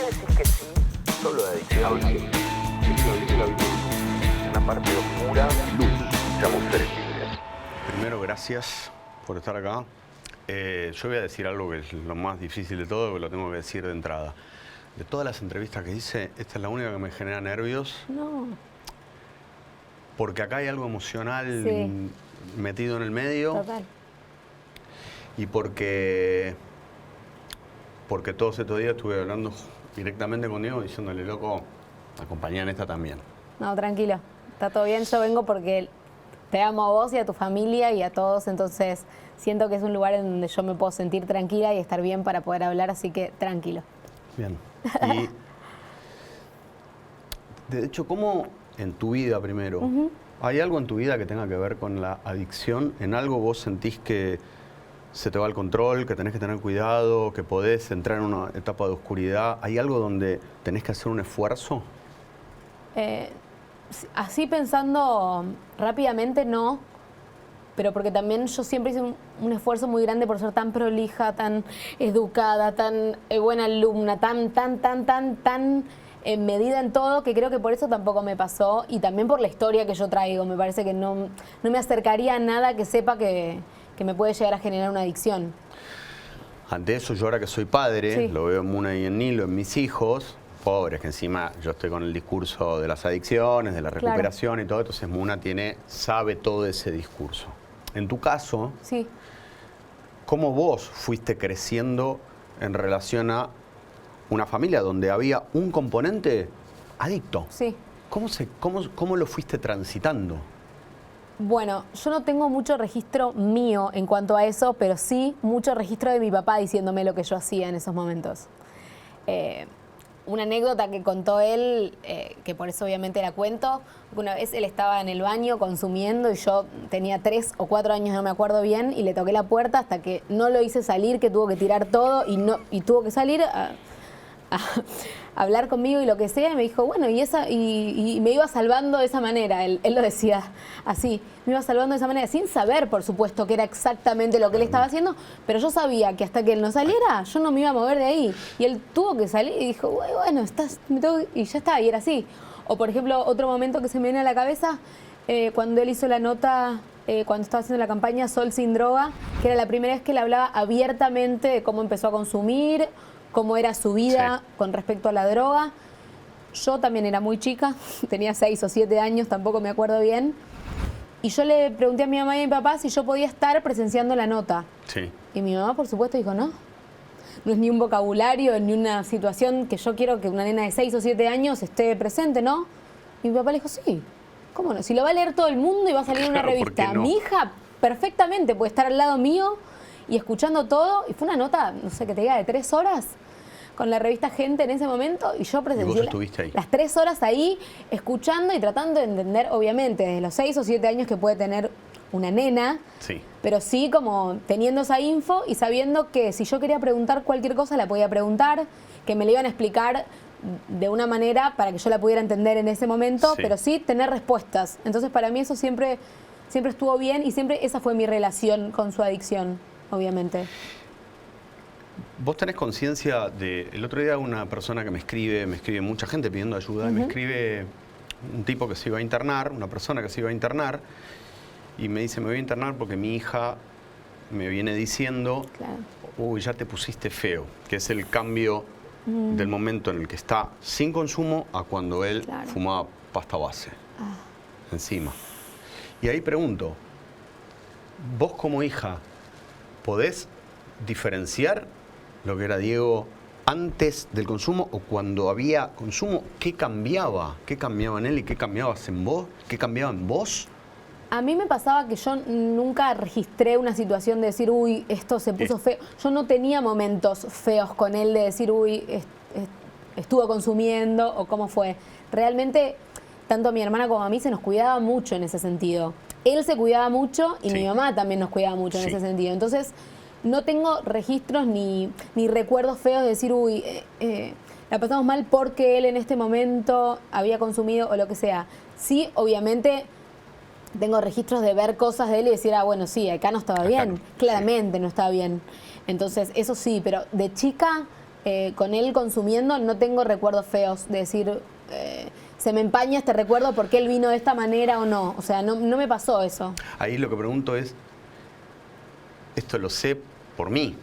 qué decís que sí? Solo de adicción. Una parte oscura, luz, somos seres libres. Primero, gracias por estar acá. Yo voy a decir algo que es lo más difícil de todo, que lo tengo que decir de entrada. De todas las entrevistas que hice, esta es la única que me genera nervios. No. Porque acá hay algo emocional Sí. metido en el medio. Total. Y porque todos estos días estuve hablando directamente con Diego, diciéndole, loco, acompañá en esta también. No, tranquilo. Está todo bien. Yo vengo porque te amo a vos y a tu familia y a todos. Entonces siento que es un lugar en donde yo me puedo sentir tranquila y estar bien para poder hablar. Así que tranquilo. Bien. Y de hecho, ¿cómo en tu vida primero, hay algo en tu vida que tenga que ver con la adicción? ¿En algo vos sentís que se te va el control, que tenés que tener cuidado, que podés entrar en una etapa de oscuridad? ¿Hay algo donde tenés que hacer un esfuerzo? Así pensando rápidamente, no. Pero porque también yo siempre hice un esfuerzo muy grande por ser tan prolija, tan educada, tan buena alumna, tan medida en todo, que creo que por eso tampoco me pasó. Y también por la historia que yo traigo. Me parece que no me acercaría a nada que sepa que me puede llegar a generar una adicción. Ante eso, yo ahora que soy padre, Sí. lo veo en Muna y en Nilo, en mis hijos, pobres, que encima yo estoy con el discurso de las adicciones, de la recuperación y todo, entonces Muna sabe todo ese discurso. En tu caso, Sí. ¿cómo vos fuiste creciendo en relación a una familia donde había un componente adicto? Sí. ¿Cómo lo fuiste transitando? Bueno, yo no tengo mucho registro mío en cuanto a eso, pero sí mucho registro de mi papá diciéndome lo que yo hacía en esos momentos. Una anécdota que contó él, que por eso obviamente la cuento, una vez él estaba en el baño consumiendo y yo tenía 3 o 4 años, no me acuerdo bien, y le toqué la puerta hasta que no lo hice salir, que tuvo que tirar todo y tuvo que salir a hablar conmigo y lo que sea, y me dijo, bueno, y me iba salvando de esa manera, él lo decía así, me iba salvando de esa manera, sin saber, por supuesto, que era exactamente lo que él estaba haciendo, pero yo sabía que hasta que él no saliera, yo no me iba a mover de ahí, y él tuvo que salir y dijo, bueno, y ya está, y era así. O por ejemplo, otro momento que se me viene a la cabeza, cuando él hizo la nota, cuando estaba haciendo la campaña Sol sin droga, que era la primera vez que él hablaba abiertamente de cómo empezó a consumir, cómo era su vida con respecto a la droga. Yo también era muy chica, tenía 6 o 7 años, tampoco me acuerdo bien. Y yo le pregunté a mi mamá y a mi papá si yo podía estar presenciando la nota. Sí. Y mi mamá, por supuesto, dijo no. No es ni un vocabulario, ni una situación que yo quiero que una nena de 6 o 7 años esté presente, ¿no? Y mi papá le dijo, sí, ¿cómo no? Si lo va a leer todo el mundo y va a salir en una Claro, ¿por qué revista. no? Mi hija perfectamente puede estar al lado mío y escuchando todo. Y fue una nota, no sé, que te diga, de 3 horas con la revista Gente en ese momento, y yo presencié estuviste ahí. las 3 horas ahí, escuchando y tratando de entender, obviamente, desde los 6 o 7 años que puede tener una nena, Sí. pero sí como teniendo esa info y sabiendo que si yo quería preguntar cualquier cosa la podía preguntar, que me la iban a explicar de una manera para que yo la pudiera entender en ese momento, Sí. pero sí tener respuestas. Entonces para mí eso siempre estuvo bien, y siempre esa fue mi relación con su adicción, obviamente. ¿Vos tenés conciencia de...? El otro día una persona que me escribe mucha gente pidiendo ayuda, y me escribe un tipo que se iba a internar, una persona que se iba a internar, y me dice, me voy a internar porque mi hija me viene diciendo, Claro. uy, ya te pusiste feo, que es el cambio del momento en el que está sin consumo a cuando él Claro. fumaba pasta base encima. Y ahí pregunto, vos como hija, ¿podés diferenciar lo que era Diego antes del consumo o cuando había consumo? ¿Qué cambiaba? ¿Qué cambiaba en él y qué cambiabas en vos? ¿Qué cambiaba en vos? A mí me pasaba que yo nunca registré una situación de decir, uy, esto se puso feo. Yo no tenía momentos feos con él de decir, uy, estuvo consumiendo o cómo fue. Realmente, tanto a mi hermana como a mí se nos cuidaba mucho en ese sentido. Él se cuidaba mucho y mi mamá también nos cuidaba mucho en ese sentido. Entonces, no tengo registros ni recuerdos feos de decir, uy, la pasamos mal porque él en este momento había consumido o lo que sea. Sí, obviamente tengo registros de ver cosas de él y decir, ah, bueno, sí, acá no estaba bien. no, Claramente no estaba bien. Entonces, eso sí, pero de chica con él consumiendo, no tengo recuerdos feos de decir, se me empaña este recuerdo porque él vino de esta manera o no. O sea, no me pasó eso. Ahí lo que pregunto es, esto lo sé por mí,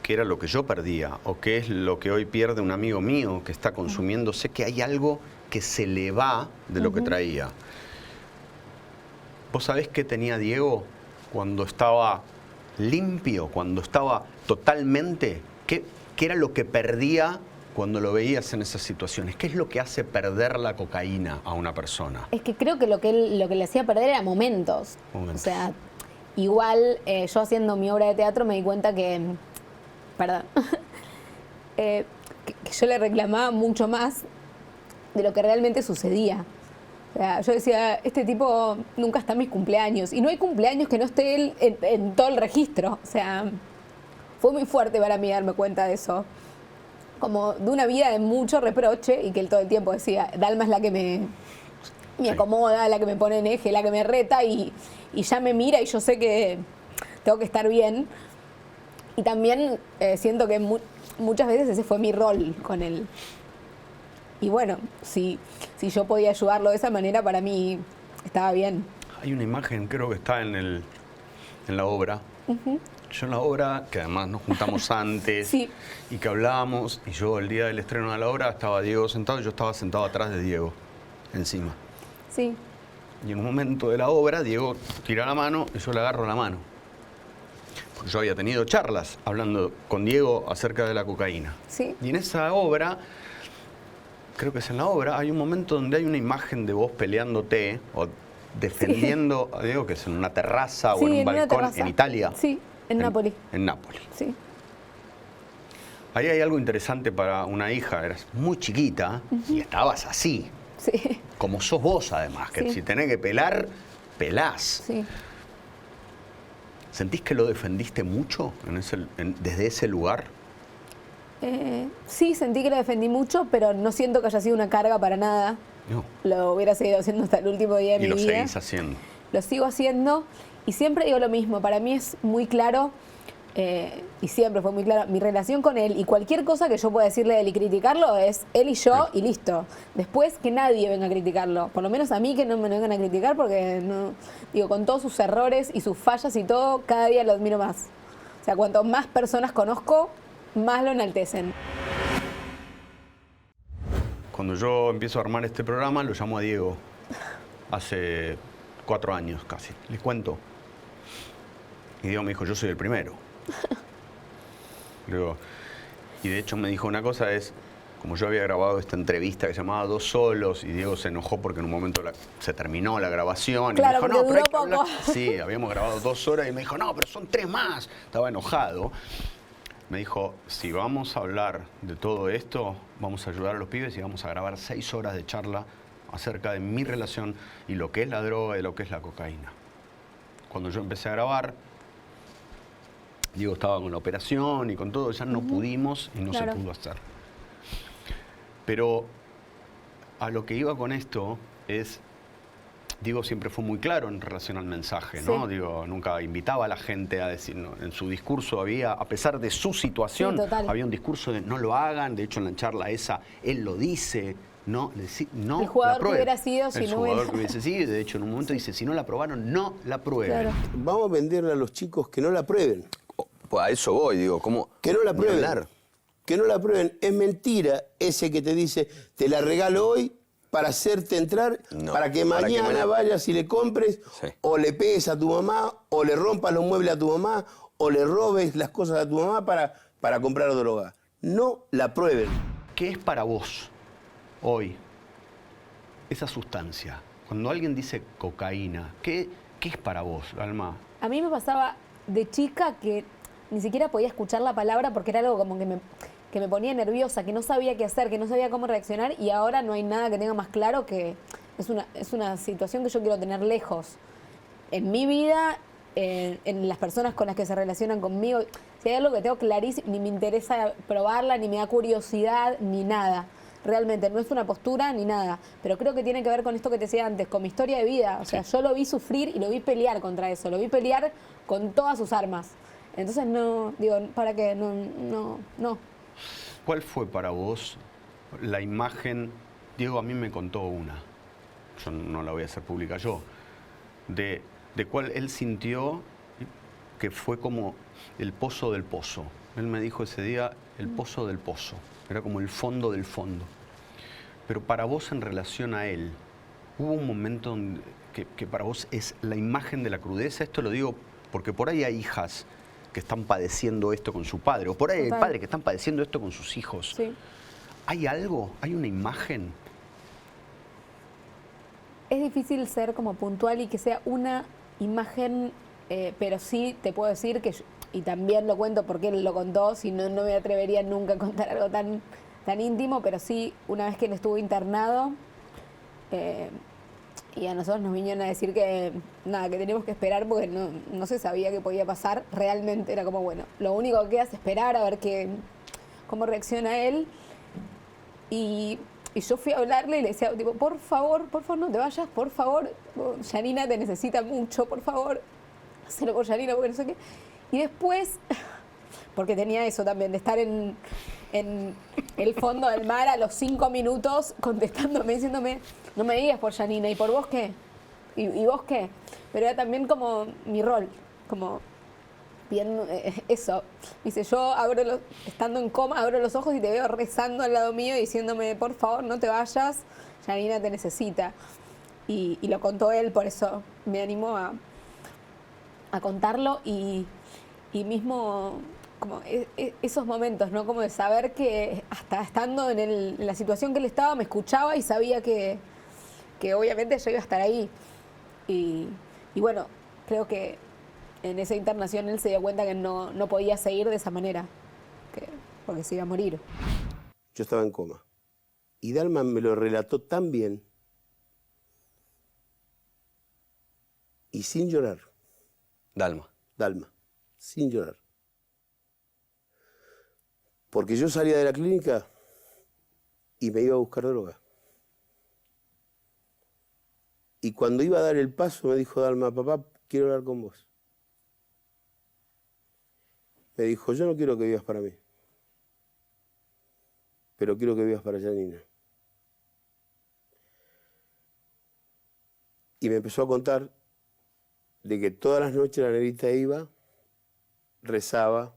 qué era lo que yo perdía o qué es lo que hoy pierde un amigo mío que está consumiendo. Sé que hay algo que se le va de lo que traía. ¿Vos sabés qué tenía Diego cuando estaba limpio, cuando estaba totalmente? ¿Qué era lo que perdía cuando lo veías en esas situaciones? ¿Qué es lo que hace perder la cocaína a una persona? Es que creo que lo que le hacía perder era momentos. O sea, igual yo haciendo mi obra de teatro me di cuenta que, perdón, que yo le reclamaba mucho más de lo que realmente sucedía. O sea, yo decía, este tipo nunca está en mis cumpleaños. Y no hay cumpleaños que no esté él en todo el registro. O sea, fue muy fuerte para mí darme cuenta de eso. Como de una vida de mucho reproche y que él todo el tiempo decía, Dalma es la que me acomoda, la que me pone en eje, la que me reta y ya me mira y yo sé que tengo que estar bien. Y también siento que muchas veces ese fue mi rol con él. Y bueno, si yo podía ayudarlo de esa manera, para mí estaba bien. Hay una imagen, creo que está en la obra. Yo en la obra, que además nos juntamos antes y que hablábamos, y yo el día del estreno de la obra estaba Diego sentado y yo estaba sentado atrás de Diego, encima. Sí. Y en un momento de la obra, Diego tira la mano y yo le agarro la mano. Porque yo había tenido charlas hablando con Diego acerca de la cocaína. Sí. Y en esa obra, creo que es en la obra, hay un momento donde hay una imagen de vos peleándote o defendiendo a Diego, que es en una terraza o en un balcón en Italia. Sí, en Nápoli. En Nápoli. Sí. Ahí hay algo interesante para una hija. Eras muy chiquita y estabas así. Sí. Como sos vos, además, que si tenés que pelar, pelás. Sí. ¿Sentís que lo defendiste mucho desde ese lugar? Sí, sentí que lo defendí mucho, pero no siento que haya sido una carga para nada. No. Lo hubiera seguido haciendo hasta el último día de mi vida. Y lo seguís haciendo. Lo sigo haciendo y siempre digo lo mismo. Para mí es muy claro, y siempre fue muy claro, mi relación con él y cualquier cosa que yo pueda decirle de él y criticarlo es él y yo y listo. Después que nadie venga a criticarlo. Por lo menos a mí que no me vengan a criticar porque, no, digo, con todos sus errores y sus fallas y todo, cada día lo admiro más. O sea, cuanto más personas conozco, más lo enaltecen. Cuando yo empiezo a armar este programa, lo llamo a Diego. Hace 4 años casi. Les cuento. Y Diego me dijo, yo soy el primero. Luego, y de hecho me dijo una cosa, como yo había grabado esta entrevista que se llamaba Dos Solos, y Diego se enojó porque en un momento se terminó la grabación. Claro, y me dijo, porque no, pero hay que duró hablar. poco. Sí, habíamos grabado 2 horas y me dijo, no, pero son 3 más. Estaba enojado. Me dijo, si vamos a hablar de todo esto, vamos a ayudar a los pibes y vamos a grabar 6 horas de charla acerca de mi relación y lo que es la droga y lo que es la cocaína. Cuando yo empecé a grabar, Diego estaba con la operación y con todo, ya no pudimos y no se pudo hacer. Pero a lo que iba con esto es, Diego siempre fue muy claro en relación al mensaje, ¿no? Digo, nunca invitaba a la gente a decir, ¿no? En su discurso había, a pesar de su situación, había un discurso de no lo hagan. De hecho, en la charla esa, él lo dice, no el jugador que hubiera sido si no hubiera... El jugador que hubiese sido, de hecho, en un momento dice, si no la aprobaron, no la prueben. Claro. Vamos a venderle a los chicos que no la prueben. Pues a eso voy, digo, ¿cómo? Que no la prueben. Que no la prueben. Es mentira ese que te dice, te la regalo hoy para hacerte entrar, para que mañana vayas y le compres, o le pegues a tu mamá, o le rompas los muebles a tu mamá, o le robes las cosas a tu mamá para comprar droga. No la prueben. ¿Qué es para vos hoy esa sustancia? Cuando alguien dice cocaína, ¿qué es para vos, Dalma? A mí me pasaba de chica que ni siquiera podía escuchar la palabra porque era algo como que me ponía nerviosa, que no sabía qué hacer, que no sabía cómo reaccionar, y ahora no hay nada que tenga más claro que es una situación que yo quiero tener lejos. En mi vida, en las personas con las que se relacionan conmigo, si hay algo que tengo clarísimo, ni me interesa probarla, ni me da curiosidad, ni nada. Realmente, no es una postura ni nada, pero creo que tiene que ver con esto que te decía antes, con mi historia de vida. O sea, yo lo vi sufrir y lo vi pelear contra eso, lo vi pelear con todas sus armas. Entonces, no, digo, ¿para qué? No. ¿Cuál fue para vos la imagen? Diego a mí me contó una, yo no la voy a hacer pública yo, de cuál él sintió que fue como el pozo del pozo. Él me dijo ese día, el pozo del pozo, era como el fondo del fondo. Pero para vos en relación a él, ¿hubo un momento donde, que para vos es la imagen de la crudeza? Esto lo digo porque por ahí hay hijas que están padeciendo esto con su padre, o por ahí hay padres que están padeciendo esto con sus hijos. Sí. ¿Hay algo? ¿Hay una imagen? Es difícil ser como puntual y que sea una imagen, pero sí te puedo decir que, y también lo cuento porque él lo contó, si no, no me atrevería nunca a contar algo tan íntimo, pero sí, una vez que él estuvo internado, y a nosotros nos vinieron a decir que nada, que teníamos que esperar porque no se sabía qué podía pasar. Realmente era como, bueno, lo único que queda es esperar a ver cómo reacciona él. Y yo fui a hablarle y le decía, tipo, por favor no te vayas, por favor, Yanina te necesita mucho, por favor, hacelo por Yanina, porque no sé qué. Y después, porque tenía eso también, de estar en el fondo del mar a los 5 minutos contestándome, diciéndome, no me digas por Yanina, ¿y por vos qué? ¿Y vos qué? Pero era también como mi rol, como viendo eso. Dice, yo estando en coma, abro los ojos y te veo rezando al lado mío y diciéndome, por favor, no te vayas, Yanina te necesita. Y lo contó él, por eso me animó a contarlo y mismo como esos momentos, ¿no? Como de saber que hasta estando en la situación que él estaba, me escuchaba y sabía que obviamente yo iba a estar ahí. Y bueno, creo que en esa internación él se dio cuenta que no podía seguir de esa manera, porque se iba a morir. Yo estaba en coma. Y Dalma me lo relató tan bien y sin llorar. Dalma, sin llorar. Porque yo salía de la clínica y me iba a buscar droga. Y cuando iba a dar el paso me dijo Dalma, papá, quiero hablar con vos. Me dijo, yo no quiero que vivas para mí, pero quiero que vivas para Yanina. Y me empezó a contar de que todas las noches la negrita iba, rezaba,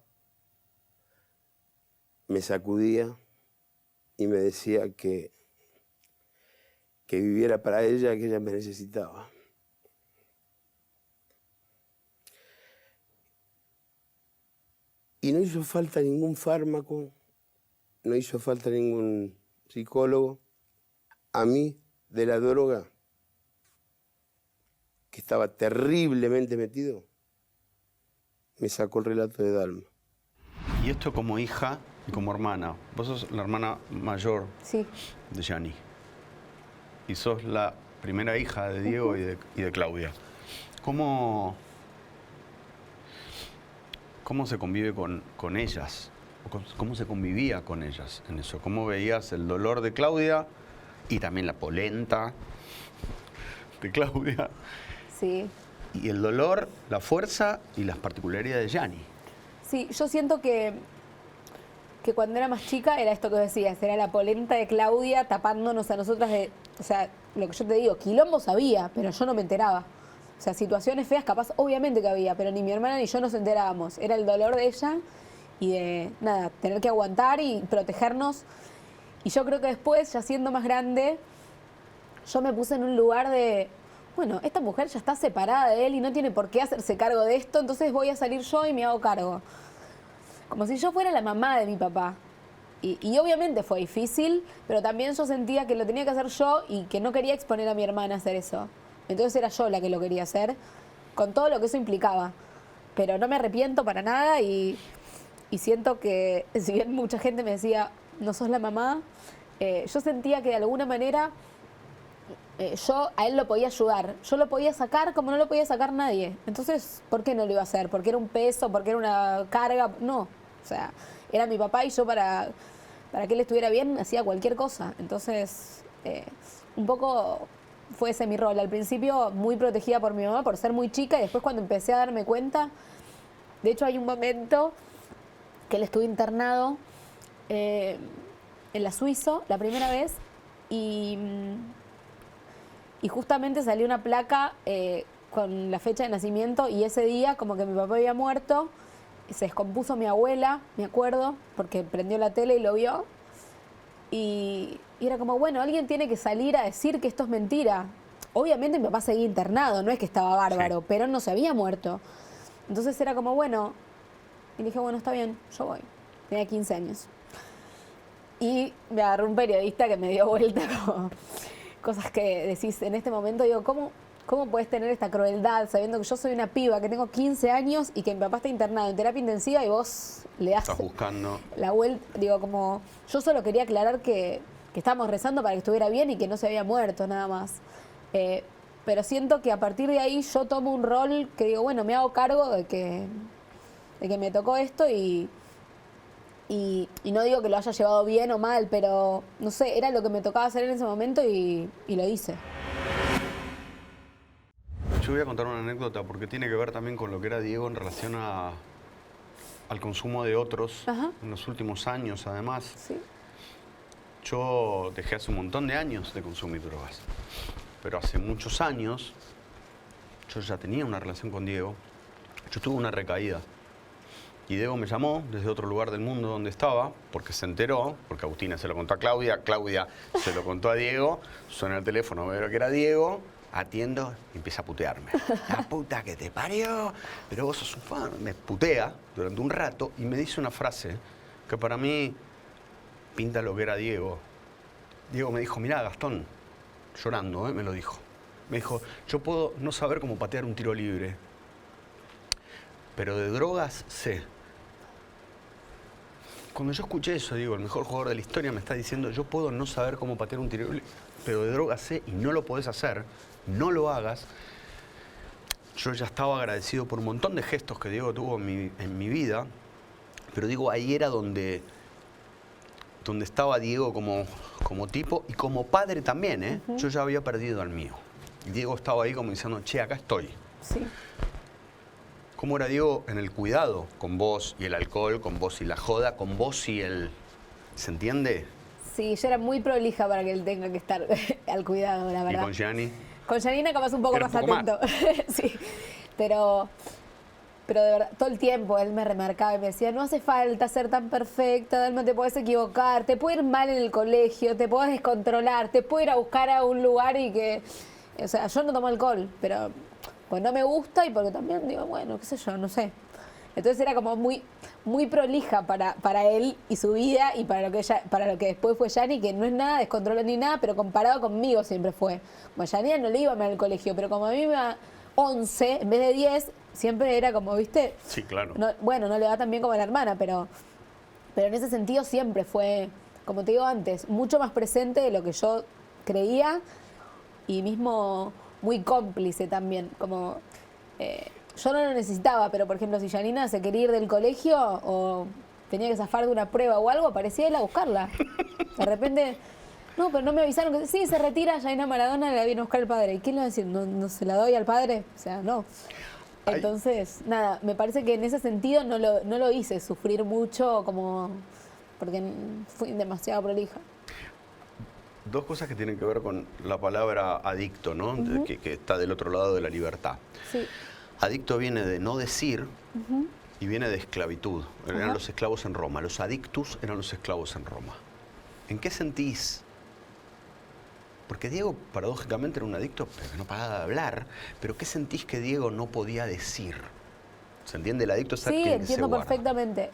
me sacudía y me decía que viviera para ella, que ella me necesitaba. Y no hizo falta ningún fármaco, no hizo falta ningún psicólogo. A mí, de la droga, que estaba terriblemente metido, me sacó el relato de Dalma. Y esto como hija y como hermana. Vos sos la hermana mayor de Yani. Y sos la primera hija de Diego y de Claudia. ¿Cómo se convive con ellas? ¿Cómo se convivía con ellas en eso? ¿Cómo veías el dolor de Claudia y también la polenta de Claudia? Sí. Y el dolor, la fuerza y las particularidades de Yani. Sí, yo siento que cuando era más chica era esto que decías, era la polenta de Claudia tapándonos a nosotras de, o sea, lo que yo te digo, quilombos había, pero yo no me enteraba. O sea, situaciones feas capaz obviamente que había, pero ni mi hermana ni yo nos enterábamos. Era el dolor de ella y de, nada, tener que aguantar y protegernos. Y yo creo que después, ya siendo más grande, yo me puse en un lugar de, bueno, esta mujer ya está separada de él y no tiene por qué hacerse cargo de esto, entonces voy a salir yo y me hago cargo. Como si yo fuera la mamá de mi papá. Y obviamente fue difícil, pero también yo sentía que lo tenía que hacer yo y que no quería exponer a mi hermana a hacer eso. Entonces era yo la que lo quería hacer, con todo lo que eso implicaba. Pero no me arrepiento para nada y siento que, si bien mucha gente me decía, no sos la mamá, yo sentía que de alguna manera yo a él lo podía ayudar. Yo lo podía sacar como no lo podía sacar nadie. Entonces, ¿por qué no lo iba a hacer? ¿Porque era un peso? ¿Porque era una carga? No. O sea, era mi papá y yo para que él estuviera bien hacía cualquier cosa. Entonces, un poco fue ese mi rol. Al principio muy protegida por mi mamá por ser muy chica y después cuando empecé a darme cuenta, de hecho hay un momento que él estuvo internado en la Suizo, la primera vez, y justamente salió una placa con la fecha de nacimiento, y ese día como que mi papá había muerto, se descompuso mi abuela, me acuerdo, porque prendió la tele y lo vio, y era como, bueno, alguien tiene que salir a decir que esto es mentira. Obviamente mi papá seguía internado, no es que estaba bárbaro, pero él no se había muerto. Entonces era como, bueno, y dije, bueno, está bien, yo voy. Tenía 15 años. Y me agarró un periodista que me dio vuelta como cosas que decís en este momento, digo, ¿cómo puedes tener esta crueldad sabiendo que yo soy una piba, que tengo 15 años y que mi papá está internado en terapia intensiva y vos le das Estás buscando la vuelta? Digo, como, yo solo quería aclarar que estábamos rezando para que estuviera bien y que no se había muerto, nada más. Pero siento que a partir de ahí yo tomo un rol que digo, bueno, me hago cargo de que me tocó esto y no digo que lo haya llevado bien o mal, pero no sé, era lo que me tocaba hacer en ese momento y lo hice. Yo voy a contar una anécdota porque tiene que ver también con lo que era Diego en relación al consumo de otros. Ajá. En los últimos años, además. Sí. Yo dejé hace un montón de años de consumir drogas. Pero hace muchos años, yo ya tenía una relación con Diego. Yo tuve una recaída. Y Diego me llamó desde otro lugar del mundo donde estaba, porque se enteró, porque Agustina se lo contó a Claudia, Claudia se lo contó a Diego, suena el teléfono, veo que era Diego, atiendo y empieza a putearme. La puta que te parió, pero vos sos un fan. Me putea durante un rato y me dice una frase que para mí pinta lo que era Diego. Diego me dijo, mirá, Gastón, llorando, me lo dijo. Me dijo, yo puedo no saber cómo patear un tiro libre, pero de drogas sé. Cuando yo escuché eso, digo, el mejor jugador de la historia me está diciendo, yo puedo no saber cómo patear un tiro libre, pero de drogas sé y no lo podés hacer, no lo hagas. Yo ya estaba agradecido por un montón de gestos que Diego tuvo en mi vida, pero digo, ahí era donde estaba Diego como tipo y como padre también, ¿eh? Uh-huh. Yo ya había perdido al mío. Y Diego estaba ahí como diciendo, che, acá estoy. Sí. ¿Cómo era Diego en el cuidado? Con vos y el alcohol, con vos y la joda, con vos y el... ¿Se entiende? Sí, yo era muy prolija para que él tenga que estar al cuidado, la verdad. ¿Y con Gianni? Con Janina capaz un poco era más un poco atento. Sí, pero de verdad, todo el tiempo él me remarcaba y me decía, no hace falta ser tan perfecta, no te puedes equivocar, te puede ir mal en el colegio, te puedes descontrolar, te puede ir a buscar a un lugar y que... O sea, yo no tomo alcohol, pero pues no me gusta y porque también digo, bueno, qué sé yo, no sé. Entonces era como muy, muy prolija para él y su vida y para lo que después fue Gianni, que no es nada descontrolado ni nada, pero comparado conmigo siempre fue. Bueno, Gianni no le iba mal al colegio, pero como a mí me iba 11 en vez de 10, siempre era como, ¿viste? Sí, claro. No, bueno, no le va tan bien como a la hermana, pero en ese sentido siempre fue, como te digo antes, mucho más presente de lo que yo creía y mismo muy cómplice también, como... yo no lo necesitaba, pero por ejemplo, si Janina se quería ir del colegio o tenía que zafar de una prueba o algo, aparecía él a buscarla. De repente, no, pero no me avisaron que sí, se retira Janina Maradona, la viene a buscar el padre. ¿Y quién le va a decir? ¿No se la doy al padre? O sea, no. Entonces, nada, me parece que en ese sentido no lo hice sufrir mucho como porque fui demasiado prolija. Dos cosas que tienen que ver con la palabra adicto, ¿no? Uh-huh. que está del otro lado de la libertad. Sí. Adicto viene de no decir uh-huh. y viene de esclavitud. Uh-huh. Eran los esclavos en Roma. Los adictus eran los esclavos en Roma. ¿En qué sentís? Porque Diego, paradójicamente, era un adicto que no paraba de hablar. Pero ¿qué sentís que Diego no podía decir? ¿Se entiende? El adicto es aquel que se guarda. Sí, entiendo perfectamente.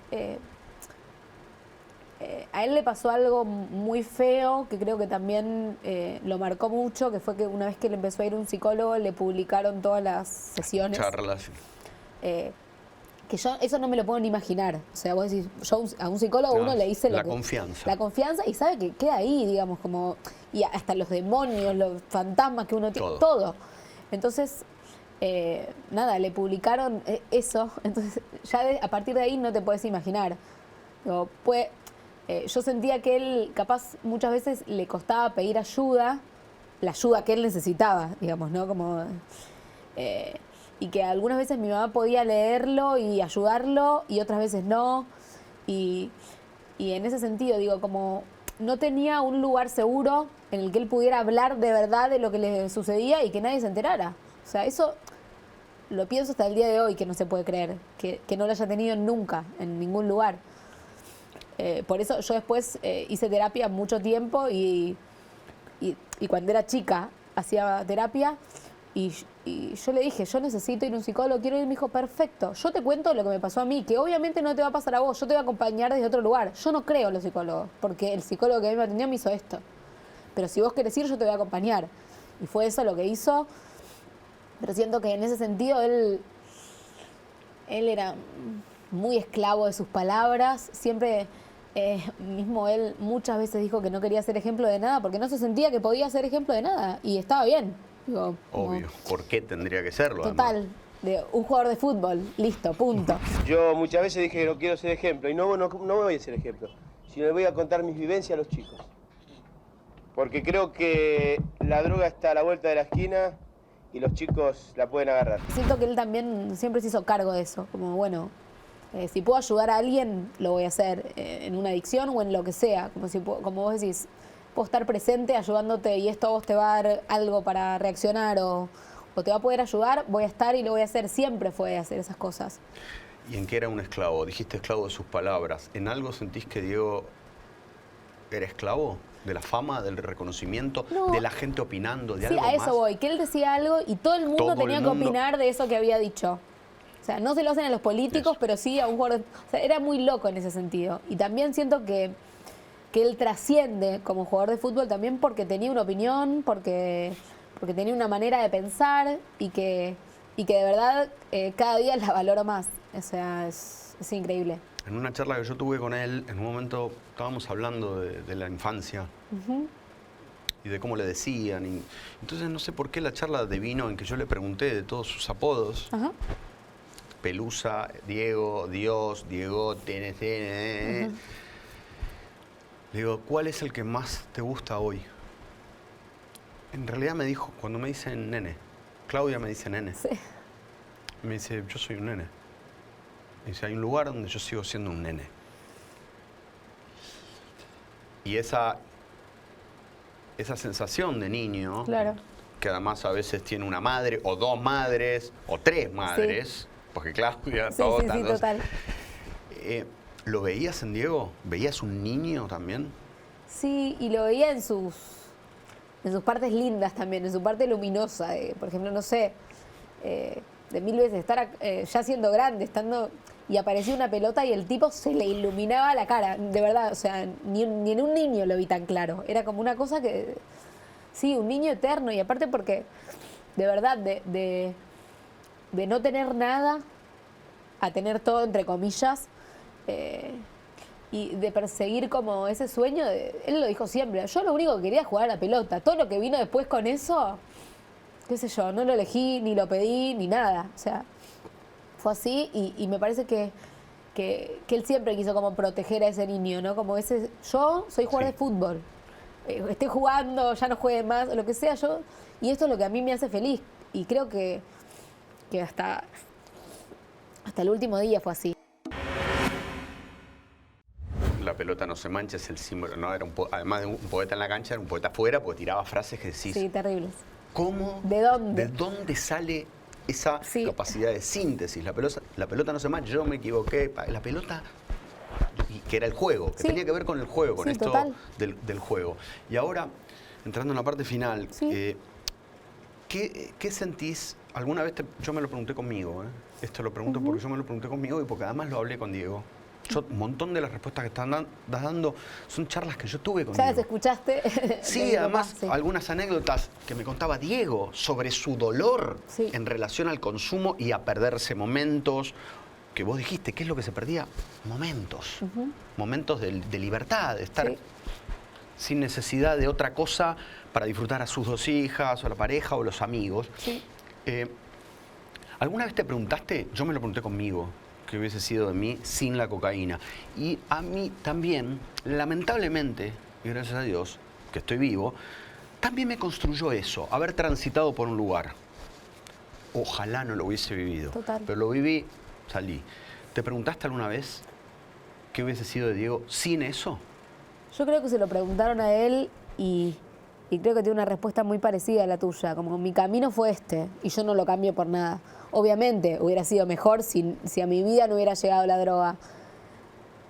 A él le pasó algo muy feo, que creo que también lo marcó mucho, que fue que una vez que le empezó a ir un psicólogo, le publicaron todas las sesiones. Charlas. Que yo eso no me lo puedo ni imaginar. O sea, vos decís, yo a un psicólogo uno le dice la confianza. La confianza y sabe que queda ahí, digamos, como... Y hasta los demonios, los fantasmas que uno tiene, todo. Entonces, nada, le publicaron eso. Entonces, ya a partir de ahí no te puedes imaginar. Digo, yo sentía que él, capaz, muchas veces le costaba pedir ayuda, la ayuda que él necesitaba, digamos, ¿no? Como, y que algunas veces mi mamá podía leerlo y ayudarlo y otras veces no. Y Y en ese sentido, digo, como no tenía un lugar seguro en el que él pudiera hablar de verdad de lo que le sucedía y que nadie se enterara. O sea, eso lo pienso hasta el día de hoy, que no se puede creer, que no lo haya tenido nunca, en ningún lugar. Por eso yo después hice terapia mucho tiempo y cuando era chica hacía terapia y yo le dije, yo necesito ir a un psicólogo, quiero ir. Y me dijo, perfecto, yo te cuento lo que me pasó a mí, que obviamente no te va a pasar a vos, yo te voy a acompañar desde otro lugar. Yo no creo en los psicólogos, porque el psicólogo que a mí me atendió me hizo esto. Pero si vos querés ir, yo te voy a acompañar. Y fue eso lo que hizo. Pero siento que en ese sentido él era muy esclavo de sus palabras. Siempre, mismo él muchas veces dijo que no quería ser ejemplo de nada porque no se sentía que podía ser ejemplo de nada. Y estaba bien. Digo, obvio. ¿Por qué tendría que serlo? Total. Además? De un jugador de fútbol. Listo, punto. Yo muchas veces dije que no quiero ser ejemplo. Y no voy a ser ejemplo. Sino le voy a contar mis vivencias a los chicos. Porque creo que la droga está a la vuelta de la esquina y los chicos la pueden agarrar. Siento que él también siempre se hizo cargo de eso. Como, bueno, si puedo ayudar a alguien, lo voy a hacer. En una adicción o en lo que sea. Como vos decís, puedo estar presente ayudándote y esto a vos te va a dar algo para reaccionar o te va a poder ayudar, voy a estar y lo voy a hacer. Siempre fue hacer esas cosas. ¿Y en qué era un esclavo? Dijiste esclavo de sus palabras. ¿En algo sentís que Diego era esclavo? ¿De la fama, del reconocimiento, no, de la gente opinando, de sí, algo más? Sí, a eso voy, que él decía algo y todo el mundo tenía que opinar de eso que había dicho. O sea, no se lo hacen a los políticos, pero sí a un jugador. O sea, era muy loco en ese sentido. Y también siento que él trasciende como jugador de fútbol también porque tenía una opinión, porque tenía una manera de pensar y que de verdad cada día la valoro más. O sea, es increíble. En una charla que yo tuve con él, en un momento estábamos hablando de la infancia y de cómo le decían. Y entonces no sé por qué la charla devino en que yo le pregunté de todos sus apodos. Pelusa, Diego, Dios, Diego, TNT. Le digo, ¿cuál es el que más te gusta hoy? En realidad me dijo, cuando me dicen nene, Claudia me dice nene. Sí. Me dice, yo soy un nene. Me dice, hay un lugar donde yo sigo siendo un nene. Y esa sensación de niño, claro, que además a veces tiene una madre, o dos madres, o tres madres, sí, porque Claudia, sí, total. Sí, total. ¿Lo veías en Diego? ¿Veías un niño también? Sí, y lo veía en sus partes lindas también, en su parte luminosa. Por ejemplo, no sé, de mil veces estar ya siendo grande, estando y aparecía una pelota y el tipo se le iluminaba la cara, de verdad, o sea, ni en un niño lo vi tan claro. Era como una cosa que, sí, un niño eterno. Y aparte porque, de verdad, de no tener nada a tener todo, entre comillas, y de perseguir como ese sueño, él lo dijo siempre, yo lo único que quería es jugar a la pelota. Todo lo que vino después con eso, qué sé yo, no lo elegí, ni lo pedí, ni nada. O sea, fue así y me parece que él siempre quiso como proteger a ese niño, ¿no? Como ese, yo soy jugador de fútbol, esté jugando, ya no juegue más, o lo que sea, yo, y esto es lo que a mí me hace feliz. Y creo que hasta el último día fue así. La pelota no se mancha es el símbolo, ¿no? Era además de un poeta en la cancha, era un poeta afuera, porque tiraba frases que decís... Sí, terribles. ¿Cómo? ¿De dónde? ¿De dónde sale esa capacidad de síntesis? La pelota no se mancha, yo me equivoqué. La pelota, que era el juego, que tenía que ver con el juego, con esto del juego. Y ahora, entrando en la parte final, ¿qué sentís? Alguna vez yo me lo pregunté conmigo, Esto lo pregunto porque yo me lo pregunté conmigo y porque además lo hablé con Diego. Un montón de las respuestas que estás dando son charlas que yo tuve con Diego. ¿Ya las escuchaste? Sí, además algunas anécdotas que me contaba Diego sobre su dolor en relación al consumo y a perderse momentos. Que vos dijiste, ¿qué es lo que se perdía? Momentos. Momentos de libertad, de estar sin necesidad de otra cosa para disfrutar a sus dos hijas, o a la pareja, o los amigos. Sí. ¿Alguna vez te preguntaste? Yo me lo pregunté conmigo. Que hubiese sido de mí sin la cocaína. Y a mí también, lamentablemente, y gracias a Dios, que estoy vivo, también me construyó eso, haber transitado por un lugar. Ojalá no lo hubiese vivido. Total. Pero lo viví, salí. ¿Te preguntaste alguna vez qué hubiese sido de Diego sin eso? Yo creo que se lo preguntaron a él y creo que tiene una respuesta muy parecida a la tuya. Como mi camino fue este y yo no lo cambio por nada. Obviamente hubiera sido mejor si a mi vida no hubiera llegado la droga.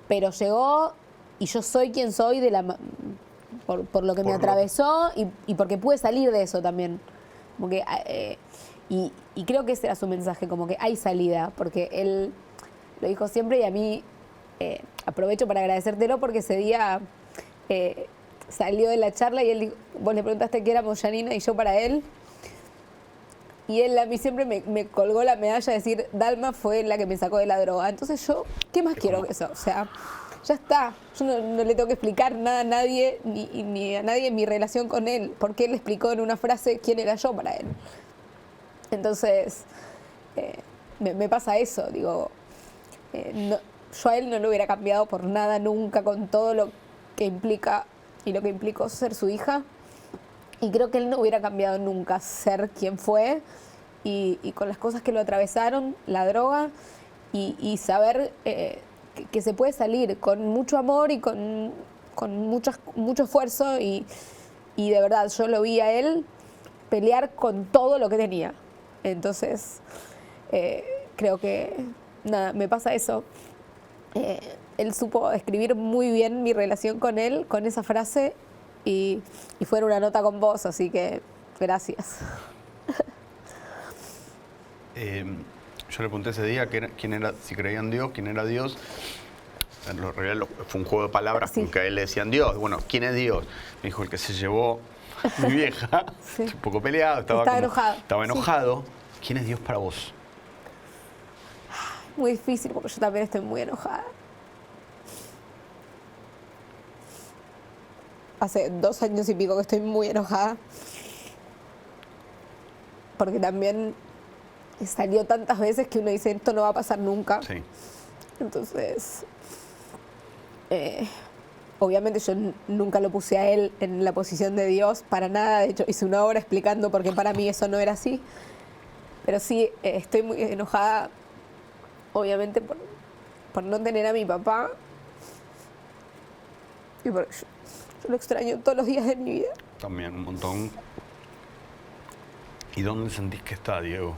Pero llegó y yo soy quien soy por lo que me atravesó y porque pude salir de eso también. Como que, y creo que ese era su mensaje, como que hay salida, porque él lo dijo siempre y a mí aprovecho para agradecértelo porque ese día salió de la charla y él dijo, vos le preguntaste qué éramos Janina y yo para él. Y él a mí siempre me colgó la medalla de decir, Dalma fue la que me sacó de la droga. Entonces yo, ¿qué más quiero que eso? O sea, ya está. Yo no le tengo que explicar nada a nadie, ni a nadie en mi relación con él, porque él explicó en una frase quién era yo para él. Entonces, me pasa eso, digo, yo a él no lo hubiera cambiado por nada nunca con todo lo que implica y lo que implicó ser su hija. Y creo que él no hubiera cambiado nunca ser quien fue y con las cosas que lo atravesaron, la droga y saber que se puede salir con mucho amor y con mucho esfuerzo y de verdad yo lo vi a él pelear con todo lo que tenía. Entonces creo que nada, me pasa eso. Él supo escribir muy bien mi relación con él, con esa frase y fue en una nota con vos, así que gracias. Yo le pregunté ese día quién era, si creía en Dios, quién era Dios. En realidad fue un juego de palabras con que a él le decían Dios. Bueno, ¿quién es Dios? Me dijo el que se llevó mi vieja, un poco peleado, estaba enojado. Estaba enojado. ¿Quién es Dios para vos? Muy difícil porque yo también estoy muy enojada. Hace 2 años y pico que estoy muy enojada. Porque también salió tantas veces que uno dice, esto no va a pasar nunca. Sí. Entonces, obviamente yo nunca lo puse a él en la posición de Dios, para nada. De hecho, hice una hora explicando por qué para mí eso no era así. Pero sí, estoy muy enojada, obviamente, por no tener a mi papá. Y porque yo lo extraño todos los días de mi vida. También, un montón. ¿Y dónde sentís que está, Diego?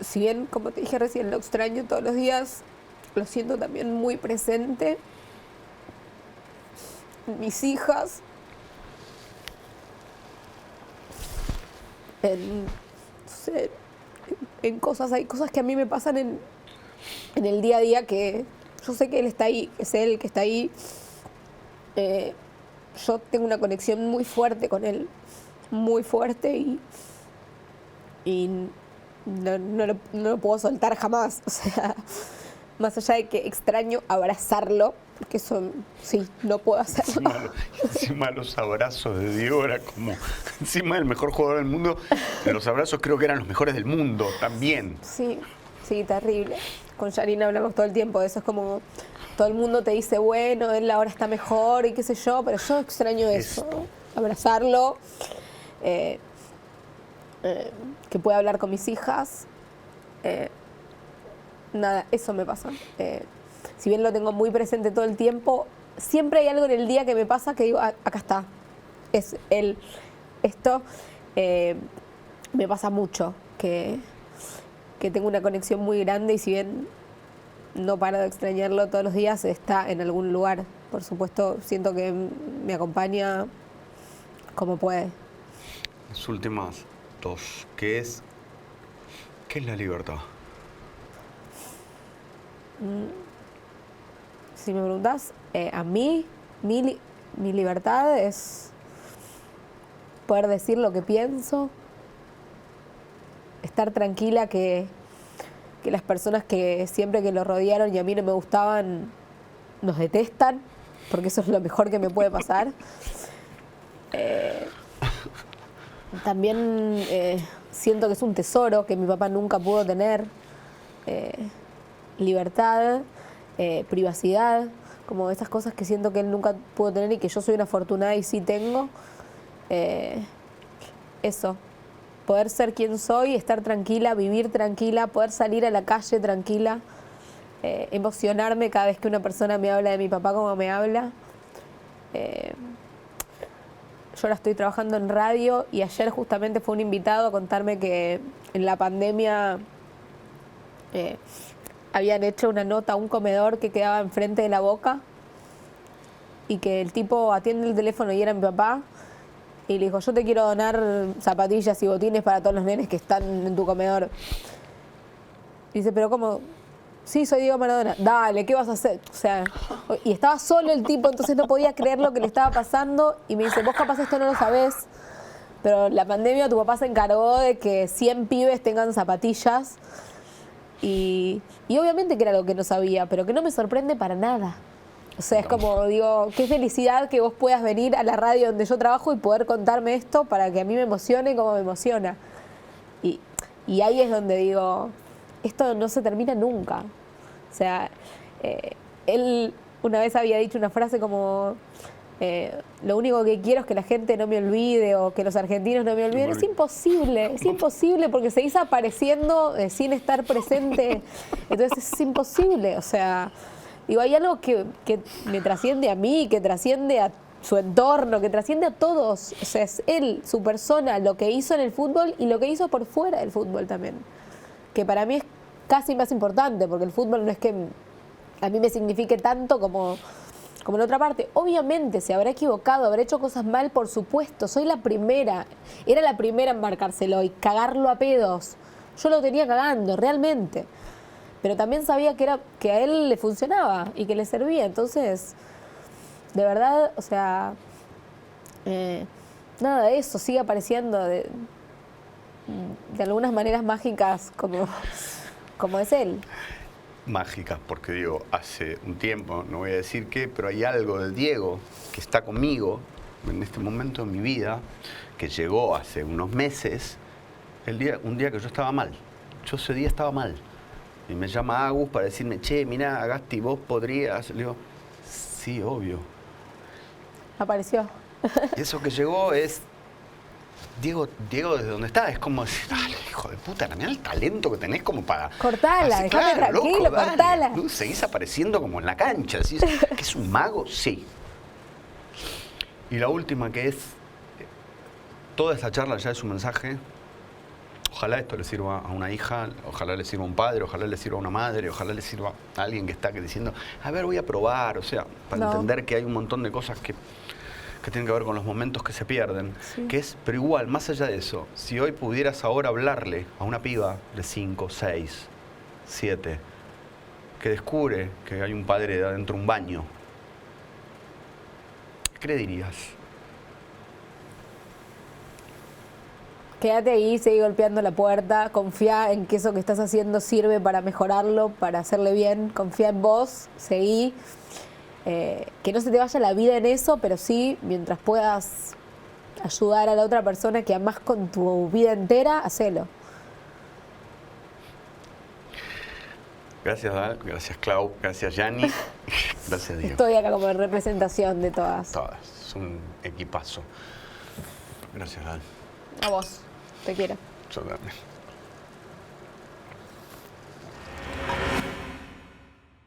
Si bien, como te dije recién, lo extraño todos los días, lo siento también muy presente en mis hijas, no sé, en cosas, hay cosas que a mí me pasan en el día a día que yo sé que él está ahí, que es él que está ahí. Yo tengo una conexión muy fuerte con él, muy fuerte y no lo puedo soltar jamás. O sea, más allá de que extraño abrazarlo, porque eso sí, no puedo hacerlo. Encima los abrazos de Diego era como, encima del mejor jugador del mundo, los abrazos creo que eran los mejores del mundo también. Sí, terrible. Con Janina hablamos todo el tiempo de eso, es como todo el mundo te dice, bueno, él ahora está mejor y qué sé yo, pero yo extraño eso, abrazarlo, que pueda hablar con mis hijas. Nada, eso me pasa. Si bien lo tengo muy presente todo el tiempo, siempre hay algo en el día que me pasa que digo, acá está, es él. Esto me pasa mucho, que tengo una conexión muy grande y si bien no paro de extrañarlo todos los días, está en algún lugar. Por supuesto, siento que me acompaña como puede. Las últimas dos, ¿qué es la libertad? Si me preguntas, a mí, mi libertad es poder decir lo que pienso, estar tranquila que las personas que siempre que lo rodearon y a mí no me gustaban, nos detestan, porque eso es lo mejor que me puede pasar. También siento que es un tesoro que mi papá nunca pudo tener. Libertad, privacidad, como esas cosas que siento que él nunca pudo tener y que yo soy una afortunada y sí tengo. Eso. poder ser quien soy, estar tranquila, vivir tranquila, poder salir a la calle tranquila, emocionarme cada vez que una persona me habla de mi papá como me habla. Yo ahora estoy trabajando en radio y ayer justamente fue un invitado a contarme que en la pandemia habían hecho una nota a un comedor que quedaba enfrente de la Boca y que el tipo atiende el teléfono y era mi papá y le dijo, yo te quiero donar zapatillas y botines para todos los nenes que están en tu comedor. Y dice, pero ¿cómo? Sí, soy Diego Maradona. Dale, ¿qué vas a hacer? O sea, y estaba solo el tipo, entonces no podía creer lo que le estaba pasando. Y me dice, vos capaz esto no lo sabés, pero la pandemia tu papá se encargó de que 100 pibes tengan zapatillas. Y obviamente que era lo que no sabía, pero que no me sorprende para nada. O sea, es como, digo, qué felicidad que vos puedas venir a la radio donde yo trabajo y poder contarme esto para que a mí me emocione como me emociona. Y ahí es donde digo, esto no se termina nunca. O sea, él una vez había dicho una frase como, lo único que quiero es que la gente no me olvide o que los argentinos no me olviden. Es imposible porque seguís apareciendo sin estar presente. Entonces es imposible, o sea, digo, hay algo que me trasciende a mí, que trasciende a su entorno, que trasciende a todos. O sea, es él, su persona, lo que hizo en el fútbol y lo que hizo por fuera del fútbol también. Que para mí es casi más importante, porque el fútbol no es que a mí me signifique tanto como en otra parte. Obviamente se habrá equivocado, habrá hecho cosas mal, por supuesto. Soy la primera, era la primera en marcárselo y cagarlo a pedos. Yo lo tenía cagando, realmente. Pero también sabía que a él le funcionaba y que le servía. Entonces, de verdad, o sea, nada de eso, sigue apareciendo de algunas maneras mágicas como es él. Mágicas, porque digo, hace un tiempo, no voy a decir qué, pero hay algo de Diego que está conmigo en este momento de mi vida, que llegó hace unos meses, un día que yo estaba mal. Yo ese día estaba mal. Y me llama Agus para decirme, che, mirá, Agasti, vos podrías. Le digo, sí, obvio. Apareció. Y eso que llegó es Diego, desde donde está, es como decir, dale, hijo de puta, mirá el talento que tenés como para... Cortala, dejame tranquilo, loco, cortala. Dale. Seguís apareciendo como en la cancha, decís, ¿que es un mago? Sí. Y la última que es, toda esta charla ya es un mensaje, ojalá esto le sirva a una hija, ojalá le sirva a un padre, ojalá le sirva a una madre, ojalá le sirva a alguien que está diciendo, a ver, voy a probar, o sea, para entender que hay un montón de cosas que tienen que ver con los momentos que se pierden, sí. Pero igual, más allá de eso, si hoy pudieras ahora hablarle a una piba de 5, 6, 7, que descubre que hay un padre adentro de un baño, ¿qué le dirías? Quédate ahí, seguí golpeando la puerta, confía en que eso que estás haciendo sirve para mejorarlo, para hacerle bien, confía en vos, seguí. Que no se te vaya la vida en eso, pero sí, mientras puedas ayudar a la otra persona que amás con tu vida entera, hacelo. Gracias, Dal, gracias, Clau, gracias, Yani, gracias, Diego. Estoy acá como representación de todas. Todas, es un equipazo. Gracias, Dal. A vos, te quiero. Yo también.